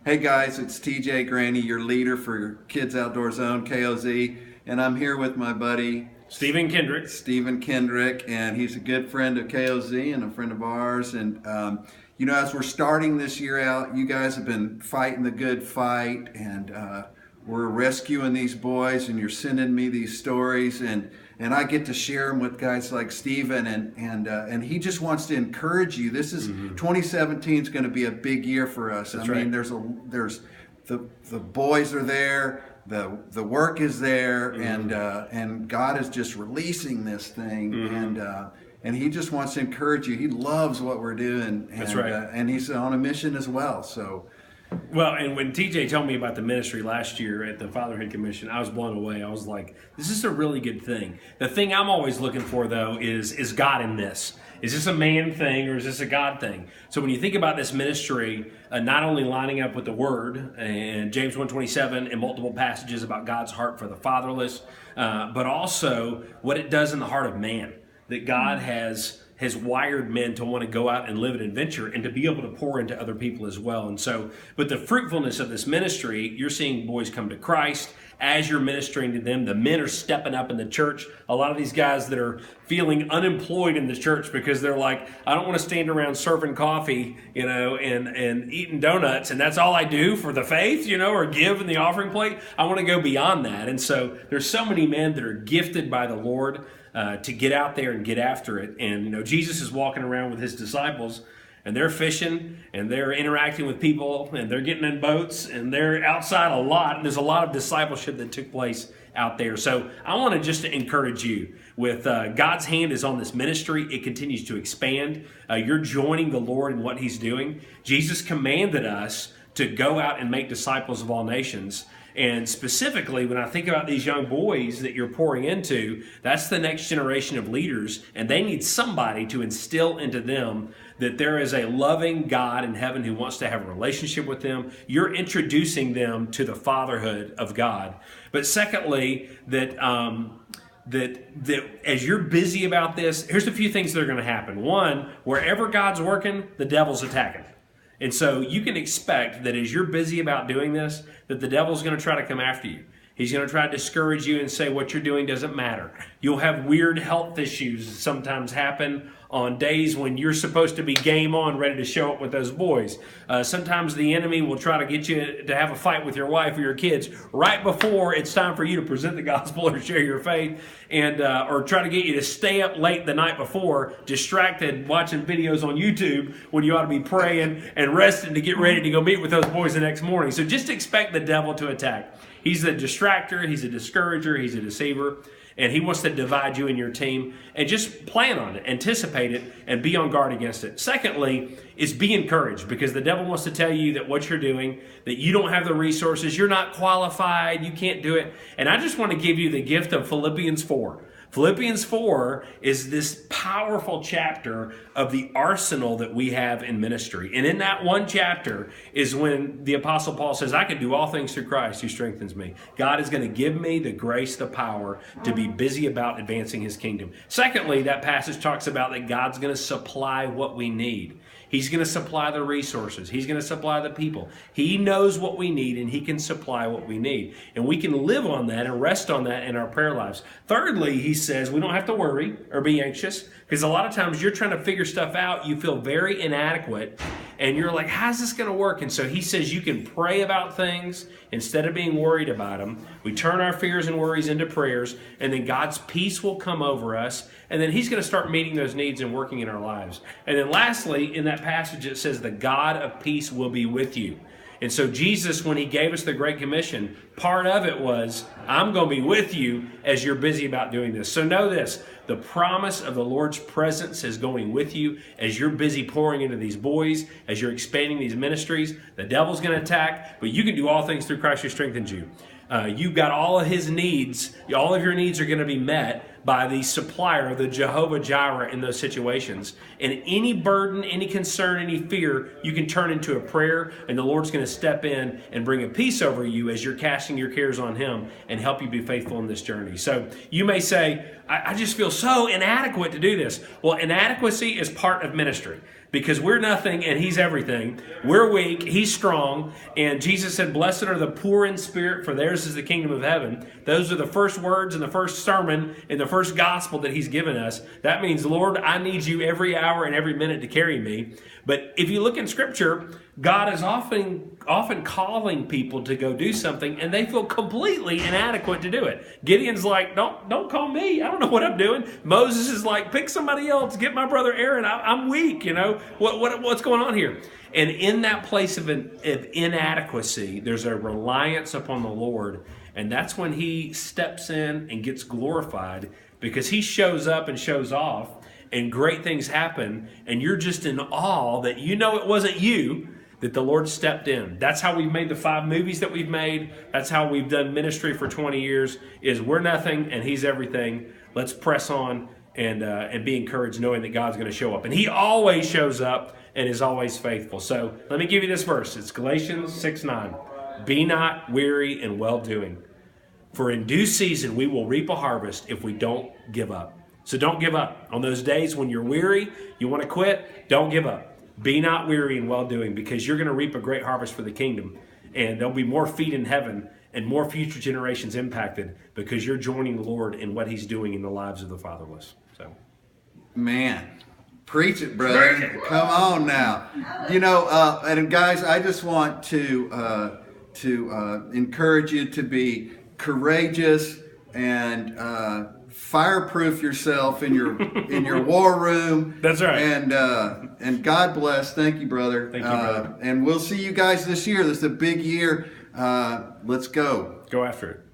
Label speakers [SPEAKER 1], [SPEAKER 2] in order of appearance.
[SPEAKER 1] Hey guys, it's TJ Greaney, your leader for Kids Outdoor Zone, KOZ, and I'm here with my buddy
[SPEAKER 2] Stephen Kendrick.
[SPEAKER 1] Stephen Kendrick, and he's a good friend of KOZ and a friend of ours. And as we're starting this year out, you guys have been fighting the good fight, and we're rescuing these boys, and you're sending me these stories, and I get to share them with guys like Stephen, and he just wants to encourage you. This is 2017 is going to be a big year for us.
[SPEAKER 2] That's
[SPEAKER 1] I mean,
[SPEAKER 2] right.
[SPEAKER 1] there's the boys are there, the work is there, and God is just releasing this thing, and he just wants to encourage you. He loves what we're doing, and,
[SPEAKER 2] That's right.
[SPEAKER 1] And he's on a mission as well. So.
[SPEAKER 2] Well, and when TJ told me about the ministry last year at the Fatherhood Commission, I was blown away. I was like, this is a really good thing. The thing I'm always looking for, though, is God in this. Is this a man thing or is this a God thing? So when you think about this ministry, not only lining up with the Word and James 1:27 and multiple passages about God's heart for the fatherless, but also what it does in the heart of man, that God has wired men to want to go out and live an adventure and to be able to pour into other people as well. And so, but the fruitfulness of this ministry, you're seeing boys come to Christ. As you're ministering to them, the men are stepping up in the church. A lot of these guys that are feeling unemployed in the church because they're like, I don't want to stand around serving coffee, and eating donuts, and that's all I do for the faith, or give in the offering plate. I want to go beyond that. And so there's so many men that are gifted by the Lord to get out there and get after it. And, Jesus is walking around with his disciples, and they're fishing, and they're interacting with people, and they're getting in boats, and they're outside a lot. And there's a lot of discipleship that took place out there. So I want to just encourage you with God's hand is on this ministry. It continues to expand. You're joining the Lord in what he's doing. Jesus commanded us to go out and make disciples of all nations. And specifically, when I think about these young boys that you're pouring into, that's the next generation of leaders, and they need somebody to instill into them that there is a loving God in heaven who wants to have a relationship with them. You're introducing them to the fatherhood of God. But secondly, that as you're busy about this, here's a few things that are going to happen. One, wherever God's working, the devil's attacking. And so you can expect that as you're busy about doing this, that the devil's going to try to come after you. He's going to try to discourage you and say what you're doing doesn't matter. You'll have weird health issues sometimes happen on days when you're supposed to be game on, ready to show up with those boys. Sometimes the enemy will try to get you to have a fight with your wife or your kids right before it's time for you to present the gospel or share your faith, and or try to get you to stay up late the night before, distracted, watching videos on YouTube when you ought to be praying and resting to get ready to go meet with those boys the next morning. So just expect the devil to attack. He's a distractor, he's a discourager, he's a deceiver, and he wants to divide you and your team. And just plan on it, anticipate it, and be on guard against it. Secondly, is be encouraged, because the devil wants to tell you that what you're doing, that you don't have the resources, you're not qualified, you can't do it. And I just want to give you the gift of Philippians 4. Philippians 4 is this powerful chapter of the arsenal that we have in ministry. And in that one chapter is when the Apostle Paul says, I can do all things through Christ who strengthens me. God is going to give me the grace, the power to be busy about advancing his kingdom. Secondly, that passage talks about that God's going to supply what we need. He's going to supply the resources. He's going to supply the people. He knows what we need, and he can supply what we need. And we can live on that and rest on that in our prayer lives. Thirdly, he says we don't have to worry or be anxious, because a lot of times you're trying to figure stuff out. You feel very inadequate, and you're like, how's this going to work? And so he says you can pray about things instead of being worried about them. We turn our fears and worries into prayers, and then God's peace will come over us, and then he's going to start meeting those needs and working in our lives. And then lastly, in that passage, it says the God of peace will be with you. And so Jesus, when he gave us the Great Commission, part of it was, I'm going to be with you as you're busy about doing this. So know this, the promise of the Lord's presence is going with you as you're busy pouring into these boys, as you're expanding these ministries. The devil's going to attack, but you can do all things through Christ who strengthens you. You've got all of his needs. All of your needs are going to be met by the supplier, the Jehovah Jireh, in those situations. And any burden, any concern, any fear, you can turn into a prayer, and the Lord's going to step in and bring a peace over you as you're casting your cares on him and help you be faithful in this journey. So you may say, I just feel so inadequate to do this. Well, inadequacy is part of ministry. because we're nothing and he's everything. We're weak, he's strong. And Jesus said, blessed are the poor in spirit, for theirs is the kingdom of heaven. Those are the first words in the first sermon in the first gospel that he's given us. That means, Lord, I need you every hour and every minute to carry me. But if you look in Scripture, God is often calling people to go do something, and they feel completely inadequate to do it. Gideon's like, don't call me. I don't know what I'm doing. Moses is like, pick somebody else. Get my brother Aaron. I'm weak. What's going on here? And in that place of inadequacy, there's a reliance upon the Lord, and that's when he steps in and gets glorified, because he shows up and shows off, and great things happen, and you're just in awe that it wasn't you, that the Lord stepped in. That's how we've made the 5 movies that we've made. That's how we've done ministry for 20 years, is we're nothing and he's everything. Let's press on and be encouraged knowing that God's going to show up. And he always shows up and is always faithful. So let me give you this verse. It's Galatians 6:9. Be not weary in well-doing, for in due season we will reap a harvest if we don't give up. So don't give up. On those days when you're weary, you want to quit, don't give up. Be not weary in well-doing, because you're going to reap a great harvest for the kingdom. And there'll be more feet in heaven and more future generations impacted, because you're joining the Lord in what he's doing in the lives of the fatherless. So,
[SPEAKER 1] man, preach it, brother. Come on now. And guys, I just want to encourage you to be courageous and fireproof yourself in your war room.
[SPEAKER 2] That's right.
[SPEAKER 1] And God bless. Thank you, brother.
[SPEAKER 2] Thank you, brother.
[SPEAKER 1] And we'll see you guys this year. This is a big year. Let's go.
[SPEAKER 2] Go after it.